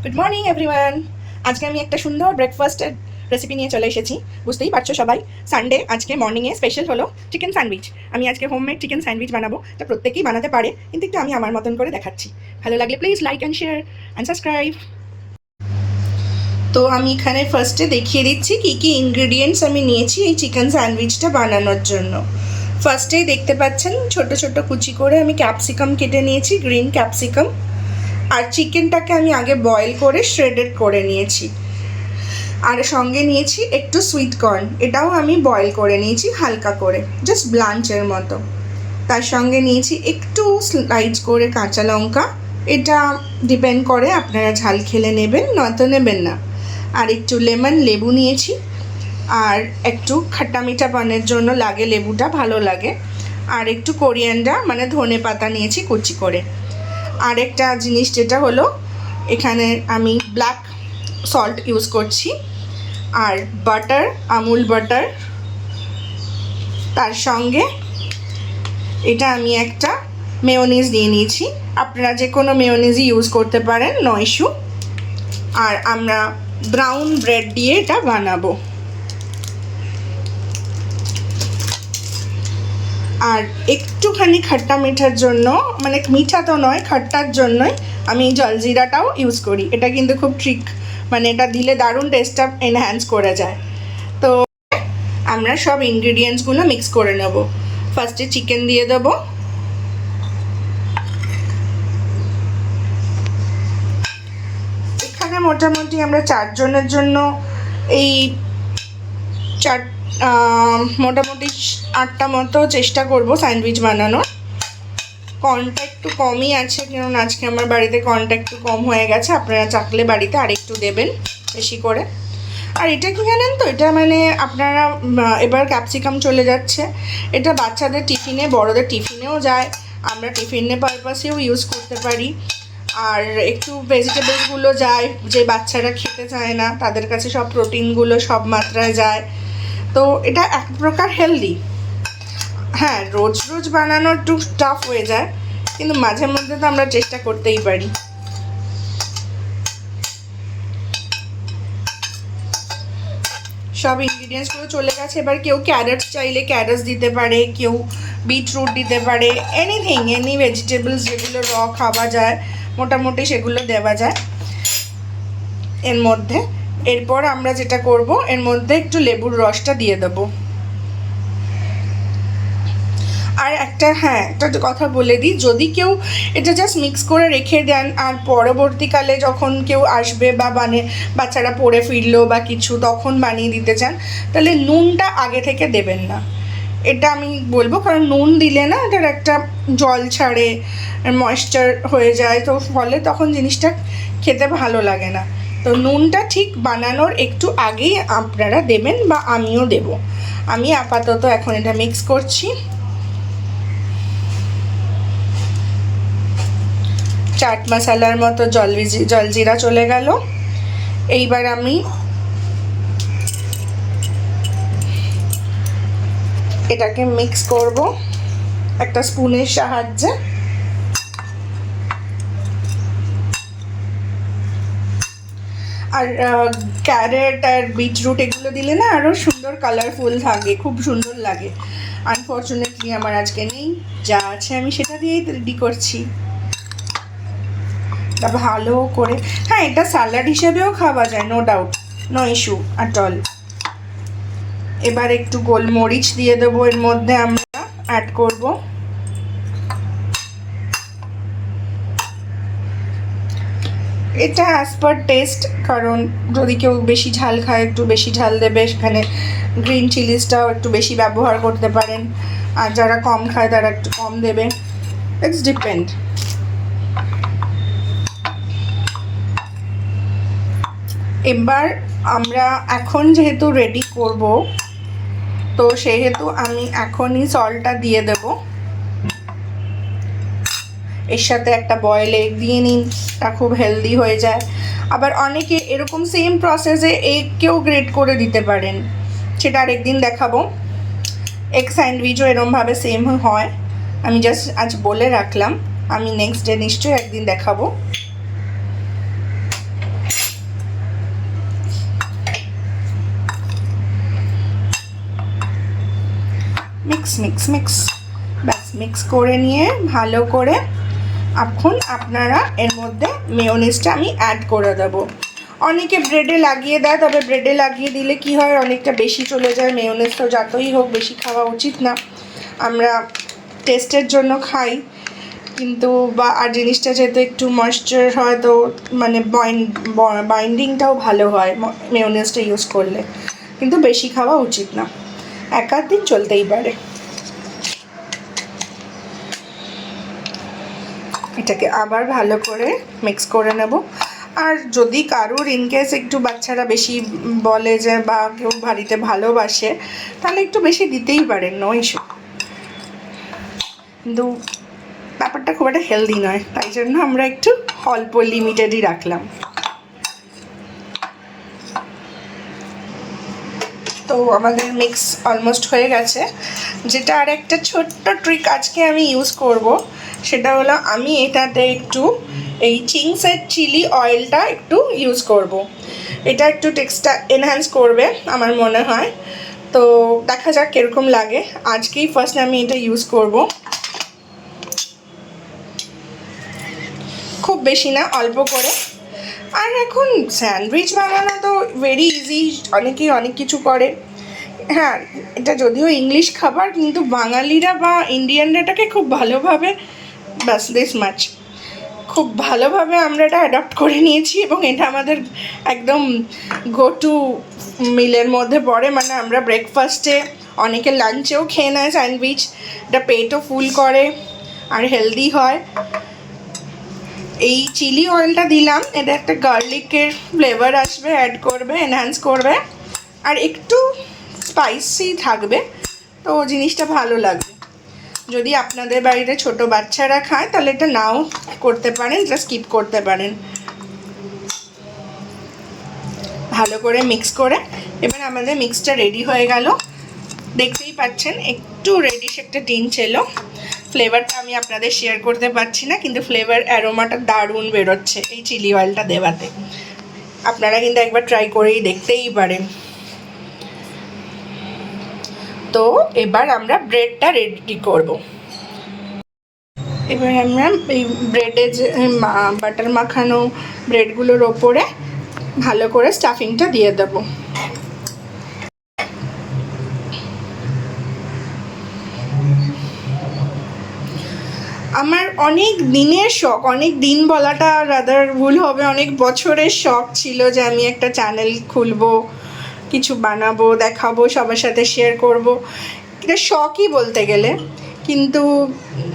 Good morning everyone. আজকে আমি একটা সুন্দর ব্রেকফাস্টের রেসিপি নিয়ে চলে এসেছি। বুঝতেই পারছো সবাই, সানডে আজকে মর্নিংয়ে স্পেশাল হলো চিকেন স্যান্ডউইচ। আমি আজকে হোমমেড চিকেন স্যান্ডউইচ বানাবো। তো প্রত্যেকেই বানাতে পারে, কিন্তু একটু আমি আমার মতন করে দেখাচ্ছি। ভালো লাগলে please like and share and subscribe. তো আমি এখানে ফার্স্টে দেখিয়ে দিচ্ছি কী কী ইনগ্রেডিয়েন্টস আমি নিয়েছি এই চিকেন স্যান্ডউইচটা বানানোর জন্য। ফার্স্টেই দেখতে পাচ্ছেন ছোট ছোট কুচি করে আমি ক্যাপসিকাম কেটে নিয়েছি, গ্রিন ক্যাপসিকাম। আর চিকেনটাকে আমি আগে বয়েল করে শ্রেডেড করে নিয়েছি। আর সঙ্গে নিয়েছি একটু সুইট কর্ন, এটাও আমি বয়েল করে নিয়েছি হালকা করে, জাস্ট ব্লাঞ্চের মতো। তার সঙ্গে নিয়েছি একটু স্লাইস করে কাঁচা লঙ্কা, এটা ডিপেন্ড করে আপনারা ঝাল খেলে নেবেন নয়তো নেবেন না। আর একটু লেবু নিয়েছি, আর একটু খাট্টা মিঠা পানের জন্য লাগে লেবুটা, ভালো লাগে। আর একটু কোরিয়ান্ডার মানে ধনে পাতা নিয়েছি কুচি করে। আর একটা জিনিস যেটা হলো, এখানে আমি ব্ল্যাক সল্ট ইউজ করছি, আর বাটার, আমুল বাটার। তার সঙ্গে এটা আমি একটা মেয়োনিজ নিয়ে নিয়েছি, আপনারা যে কোনো মেয়োনিজই ইউজ করতে পারেন, নো ইস্যু। আর আমরা ব্রাউন ব্রেড দিয়ে এটা বানাবো। আর একটুখানি খাট্টা মিঠার জন্য, মানে মিঠা তো নয়, খাট্টার জন্যই আমি জলজিরাটাও ইউজ করি। এটা কিন্তু খুব ট্রিক, মানে এটা দিলে দারুণ টেস্টটা এনহ্যান্স করে যায়। তো আমরা সব ইনগ্রিডিয়েন্টসগুলো মিক্স করে নেব। ফার্স্টে চিকেন দিয়ে দেবো, এখানে মোটামুটি আমরা 4 জনের জন্য এই মোটামুটি 8টা মতো চেষ্টা করব স্যান্ডউইচ বানানোর। কর্নটা একটু কমই আছে, কারণ আজকে আমার বাড়িতে কর্নটা একটু কম হয়ে গেছে। আপনারা চাকলে বাড়িতে আরেকটু দেবেন বেশি করে। আর এটা কি জানেন তো, এটা মানে আপনারা এবার ক্যাপসিকাম চলে যাচ্ছে, এটা বাচ্চাদের টিফিনে, বড়দের টিফিনেও যায়, আমরা টিফিনে পারপাসেও ইউজ করতে পারি। আর একটু ভেজিটেবলসগুলো যায়, যে বাচ্চারা খেতে চায় না তাদের কাছে সব প্রোটিনগুলো সব মাত্রায় যায়। তো এটা এক প্রকার হেলদি। হ্যাঁ, রোজ রোজ বানানো একটু টাফ হয়ে যায়, কিন্তু মাঝে মধ্যে তো আমরা চেষ্টা করতেই পারি। সব ইনগ্রিডিয়েন্টসগুলো চলে গেছে। এবার কেউ ক্যারটস চাইলে ক্যারটস দিতে পারে, কেউ বিটরুট দিতে পারে, এনিথিং, এনি ভেজিটেবলস যেগুলো র খাওয়া যায় মোটামুটি সেগুলো দেওয়া যায় এর মধ্যে। এরপর আমরা যেটা করব, এর মধ্যে একটু লেবুর রসটা দিয়ে দেবো। আর একটা একটা কথা বলে দিই, যদি কেউ এটা জাস্ট মিক্স করে রেখে দেন আর পরবর্তীকালে যখন কেউ আসবে বা বাচ্চারা পড়ে ফিরলো বা কিছু, তখন বানিয়ে দিতে চান, তাহলে নুনটা আগে থেকে দেবেন না, এটা আমি বলবো। কারণ নুন দিলে না এটার একটা জল ছাড়ে, ময়েশ্চার হয়ে যায়, তো ফলে তখন জিনিসটা খেতে ভালো লাগে না। তো নুনটা ঠিক বানানোর একটু আগেই আপনারা দেবেন, বা আমিও দেব। আমি আপাতত এখন এটা মিক্স করছি। চাট মশলার মতো জলজিরা চলে গেল। এইবার আমি এটাকে মিক্স করব একটা স্পুনের সাহায্যে। আর ক্যারেট আর বিটরুট এগুলো দিলে না আরও সুন্দর কালারফুল থাকে, খুব সুন্দর লাগে। আনফর্চুনেটলি আমার আজকে নেই, যা আছে আমি সেটা দিয়েই রেডি করছি। ভালো করে, হ্যাঁ, এটা স্যালাড হিসেবেও খাওয়া যায়, no doubt, no issue at all. এবার একটু গোলমরিচ দিয়ে দেবো, এর মধ্যে আমরা অ্যাড করব। এটা অ্যাজ পার টেস্ট, কারণ যদি কেউ বেশি ঝাল খায় একটু বেশি ঝাল দেবে, সেখানে গ্রিন চিলিসটাও একটু বেশি ব্যবহার করতে পারেন। আর যারা কম খায় তারা একটু কম দেবে, ইটস ডিপেন্ড। এবার আমরা এখন যেহেতু রেডি করব, তো সেহেতু আমি এখনই সল্টটা দিয়ে দেব। এর সাথে একটা বয়েল এগ দিয়ে নিন, তা খুব হেলদি হয়ে যায়। আবার অনেকে এরকম সেম প্রসেসে এগকেও গ্রেট করে দিতে পারেন, সেটা আরেকদিন দেখাবো। এগ স্যান্ডউইচও এরমভাবে সেম হয়, আমি জাস্ট আজ বলে রাখলাম, আমি নেক্সট ডে নিশ্চয়ই একদিন দেখাবো। মিক্স মিক্স মিক্স, ব্যাস মিক্স করে নিয়ে ভালো করে এখন আপনারা এর মধ্যে মেয়োনিজটা আমি অ্যাড করে দেবো। অনেকে ব্রেডে লাগিয়ে দেয়, তবে ব্রেডে লাগিয়ে দিলে কি হয় অনেকটা বেশি চলে যায় মেয়োনিজ, তো যতই হোক বেশি খাওয়া উচিত না, আমরা টেস্টের জন্য খাই, কিন্তু বা আর জিনিসটা যেহেতু একটু ময়েশ্চার হয় তো মানে বাইন্ডিংটাও ভালো হয় মেয়োনিজটা ইউজ করলে, কিন্তু বেশি খাওয়া উচিত না, এক আধ দিন চলতেই পারে। এটাকে আবার ভালো করে মিক্স করে নেব। আর যদি কারুর ইনকেস একটু বাচ্চারা বেশি বলে যে বা কেউ ভারীতে ভালোবাসে, তাহলে একটু বেশি দিতেই পারেন, নো ইস্যু, কিন্তু ব্যাপারটা খুব একটা হেলদি নয়, তাই জন্য আমরা একটু অল্প লিমিটেডই রাখলাম। তো আমাদের মিক্স অলমোস্ট হয়ে গেছে। যেটা আর একটা ছোট্ট ট্রিক আজকে আমি ইউজ করব, সেটা হলো আমি এটাতে একটু এই চিংসের চিলি অয়েলটা একটু ইউজ করব। এটা একটু টেক্সটা এনহ্যান্স করবে আমার মনে হয়, তো দেখা যাক কীরকম লাগে। আজকেই ফার্স্ট আমি এটা ইউজ করব, খুব বেশি না, অল্প করে। আর এখন স্যান্ডউইচ বানানো তো ভেরি ইজি, অনেকেই অনেক কিছু করে। হ্যাঁ, এটা যদিও ইংলিশ খাবার, কিন্তু বাঙালিরা বা ইন্ডিয়ানরা এটাকে খুব ভালোভাবে, ব্যাস দিস মাচ, খুব ভালোভাবে আমরা এটা অ্যাডপ্ট করে নিয়েছি, এবং এটা আমাদের একদম গো টু মিলের মধ্যে পড়ে। মানে আমরা ব্রেকফাস্টে, অনেকে লাঞ্চেও খেয়ে নেয় স্যান্ডউইচ, এটা পেটও ফুল করে আর হেলদি হয়। এই চিলি অয়েলটা দিলাম, এটা একটা গার্লিকের ফ্লেভার আসবে, অ্যাড করবে, এনহ্যান্স করবে, আর একটু স্পাইসি থাকবে, তো জিনিসটা ভালো লাগবে। যদি আপনাদের বাড়িতে ছোট বাচ্চারা খায় তাহলে এটা নাও করতে পারেন, এটা স্কিপ করতে পারেন। ভালো করে মিক্স করে এবার আমাদের মিক্সটা রেডি হয়ে গেল। দেখতেই পাচ্ছেন একটু রেডিশ একটা টিঞ্চ এলো। ফ্লেভারটা আমি আপনাদের শেয়ার করতে পারছি না, কিন্তু ফ্লেভার অ্যারোমাটা দারুণ বেরোচ্ছে এই চিলি অয়েলটা দেওয়াতে। আপনারা কিন্তু একবার ট্রাই করেই দেখতেই পারেন। তো এবার আমরা ব্রেডটা রেডি করব। এবার আমরা এই ব্রেডে যে বাটার মাখানো ব্রেডগুলোর ওপরে ভালো করে স্টাফিংটা দিয়ে দেবো। আমার অনেক দিনের শখ, অনেক দিন বলাটা রাদার ভুল হবে, অনেক বছরের শখ ছিল যে আমি একটা চ্যানেল খুলবো, কিছু বানাবো, দেখাবো, সবার সাথে শেয়ার করব। এটা শখই বলতে গেলে, কিন্তু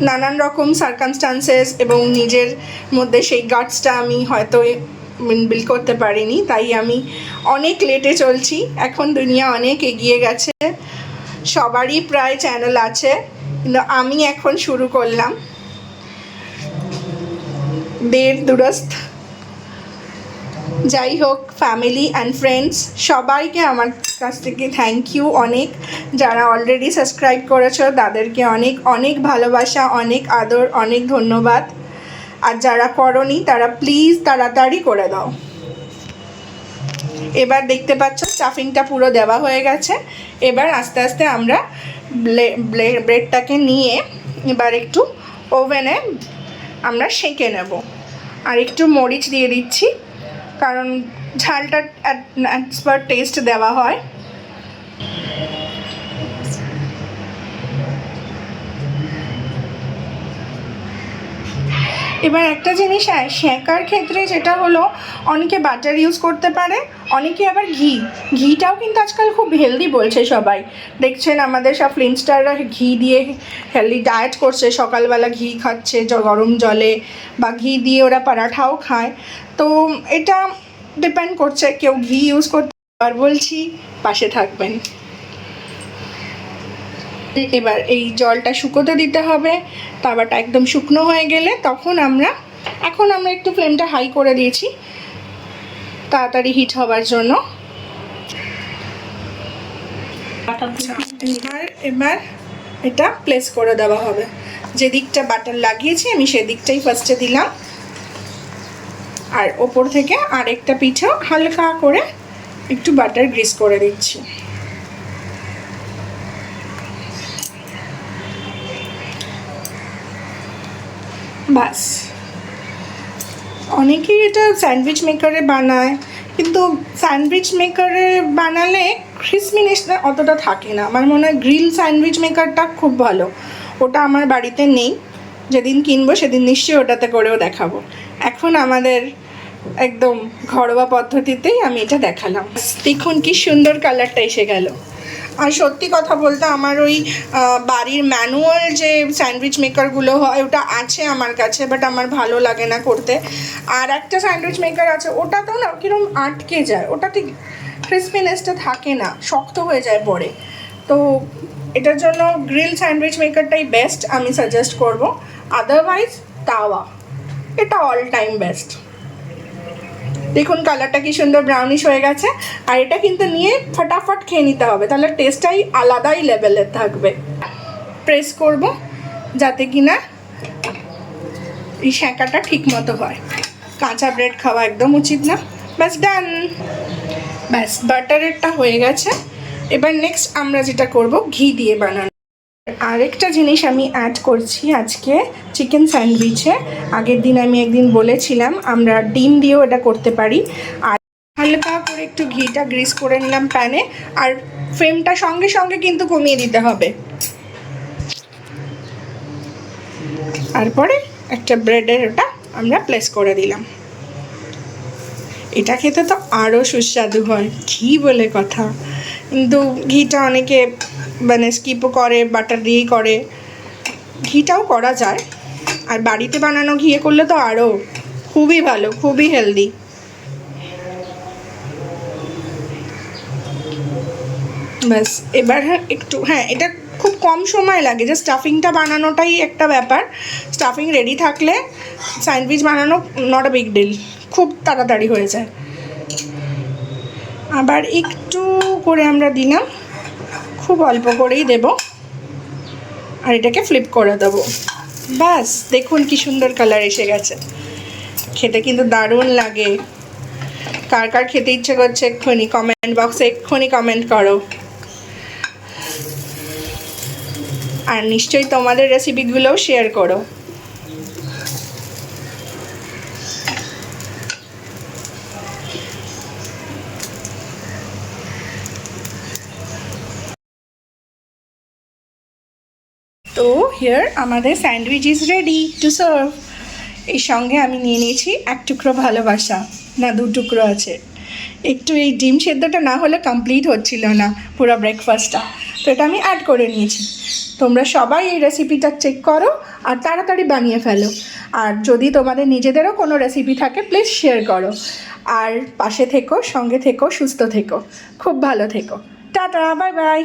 নানান রকম সার্কামস্টান্সেস এবং নিজের মধ্যে সেই গাটসটা আমি হয়তো বিল্ড করতে পারিনি, তাই আমি অনেক লেটে চলছি। এখন দুনিয়া অনেক এগিয়ে গেছে, সবারই প্রায় চ্যানেল আছে, কিন্তু আমি এখন শুরু করলাম দের দুরস্ত। যাই হোক, ফ্যামিলি অ্যান্ড ফ্রেন্ডস সবাইকে আমার কাছ থেকে থ্যাংক ইউ অনেক। যারা অলরেডি সাবস্ক্রাইব করেছো তাদেরকে অনেক অনেক ভালোবাসা, অনেক আদর, অনেক ধন্যবাদ। আর যারা করোনি তারা প্লিজ তাড়াতাড়ি করে দাও। এবার দেখতে পাচ্ছ স্টাফিংটা পুরো দেওয়া হয়ে গেছে। এবার আস্তে আস্তে আমরা ব্রেডটাকে নিয়ে এবার একটু ওভেনে আমরা সেঁকে নেব। আর একটু মরিচ দিয়ে দিচ্ছি, কারণ ঝালটা অ্যাজ পার টেস্ট দেওয়া হয়। এবার একটা জিনিস সেঁকার ক্ষেত্রে যেটা হলো, অনেকে বাটার ইউজ করতে পারে, অনেকে আবার ঘিটাও কিন্তু আজকাল খুব হেলদি বলছে সবাই। দেখছেন আমাদের সব ফিল্ম স্টাররা ঘি দিয়ে হেলদি ডায়েট করছে, সকালবেলা ঘি খাচ্ছে গরম জলে, বা ঘি দিয়ে ওরা পরাঠাও খায়। তো এটা ডিপেন্ড করছে, কেউ ঘি ইউজ করতে, আর বলছি পাশে থাকবেন। এবার এই জলটা শুকোতে দিতে হবে, তাওয়াটা একদম শুকনো হয়ে গেলে তখন এখন আমরা একটু ফ্লেমটা হাই করে দিয়েছি তাড়াতাড়ি হিট হওয়ার জন্য। এবার এটা প্লেস করে দেওয়া হবে। যে দিকটা বাটার লাগিয়েছি আমি সেদিকটাই ফার্স্টে দিলাম, আর ওপর থেকে আরেকটা পিঠেও হালকা করে একটু বাটার গ্রিস করে দিচ্ছি। ব্যাস। অনেকেই এটা স্যান্ডউইচ মেকারে বানায়, কিন্তু স্যান্ডউইচ মেকারে বানালে ক্রিসপিনেসটা অতটা থাকে না। আমার মনে হয় গ্রিল স্যান্ডউইচ মেকারটা খুব ভালো। ওটা আমার বাড়িতে নেই, যেদিন কিনবো সেদিন নিশ্চয়ই ওটাতে করেও দেখাবো। এখন আমাদের একদম ঘরোয়া পদ্ধতিতেই আমি এটা দেখালাম। দেখুন কি সুন্দর কালারটা এসে গেল। আর সত্যি কথা বলতে আমার ওই বাড়ির ম্যানুয়াল যে স্যান্ডউইচ মেকারগুলো হয় ওটা আছে আমার কাছে, বাট আমার ভালো লাগে না করতে। আর একটা স্যান্ডউইচ মেকার আছে, ওটাতেও না কীরকম আটকে যায়, ওটাতে ক্রিসপিনেসটা থাকে না, শক্ত হয়ে যায় পরে। তো এটার জন্য গ্রিল স্যান্ডউইচ মেকারটাই বেস্ট আমি সাজেস্ট করব। আদারওয়াইজ তাওয়া, এটা অল টাইম বেস্ট। দেখুন কালারটা কি সুন্দর ব্রাউনিশ হয়ে গেছে। আর এটা কিন্তু নিয়ে ফটাফট খেয়ে নিতে হবে, তাহলে টেস্টটাই আলাদাই লেভেলের থাকবে। প্রেস করব যাতে কিনা এই সেঁকাটা ঠিক মতো হয়। কাঁচা ব্রেড খাওয়া একদম উচিত না। ব্যাস ডান। ব্যাস বাটারেরটা হয়ে গেছে। এবার নেক্সট আমরা যেটা করব ঘি দিয়ে বানানো। আরেকটা জিনিস আমি অ্যাড করছি আজকে চিকেন স্যান্ডউইচে। আগের দিন আমি একদিন বলেছিলাম আমরা ডিম দিয়েও এটা করতে পারি। আর হালকা করে একটু ঘিটা গ্রিস করে নিলাম প্যানে। আর ফ্লেমটা সঙ্গে সঙ্গে কিন্তু কমিয়ে দিতে হবে। তারপরে একটা ব্রেডের ওটা আমরা প্লেস করে দিলাম। এটা খেতে তো আরও সুস্বাদু হয়, ঘি বলে কথা। কিন্তু ঘিটা অনেকে মানে স্কিপও করে, বাটার দিয়েই করে। ঘিটাও করা যায়, আর বাড়িতে বানানো ঘিয়ে করলে তো আরও খুবই ভালো, খুবই হেলদি। ব্যাস এবার একটু, হ্যাঁ এটা খুব কম সময় লাগে, যে স্টাফিংটা বানানোটাই একটা ব্যাপার। স্টাফিং রেডি থাকলে স্যান্ডউইচ বানানো নট আ বিগ ডিল, খুব তাড়াতাড়ি হয়ে যায়। আবার একটু করে আমরা দিলাম, খুব অল্প করেই দেব, আর এটাকে ফ্লিপ করে দেবো। ব্যাস দেখুন কি সুন্দর কালার এসে গেছে। খেতে কিন্তু দারুণ লাগে। কার কার খেতে ইচ্ছে করছে এক্ষুনি কমেন্ট বক্সে এক্ষুনি কমেন্ট করো। আর নিশ্চয়ই তোমাদের রেসিপিগুলোও শেয়ার করো। তো হিয়ার আমাদের sandwich is ready to serve. এর সঙ্গে আমি নিয়ে নিয়েছি এক টুকরো ভালোবাসা, না দু টুকরো আছে। একটু এই ডিম সেদ্ধটা না হলে কমপ্লিট হচ্ছিল না পুরো ব্রেকফাস্টটা, তো এটা আমি অ্যাড করে নিয়েছি। তোমরা সবাই এই রেসিপিটা চেক করো আর তাড়াতাড়ি বানিয়ে ফেলো। আর যদি তোমাদের নিজেদেরও কোনো রেসিপি থাকে প্লিজ শেয়ার করো। আর পাশে থেকো, সঙ্গে থেকো, সুস্থ থেকো, খুব ভালো থেকো। Tata, bye bye.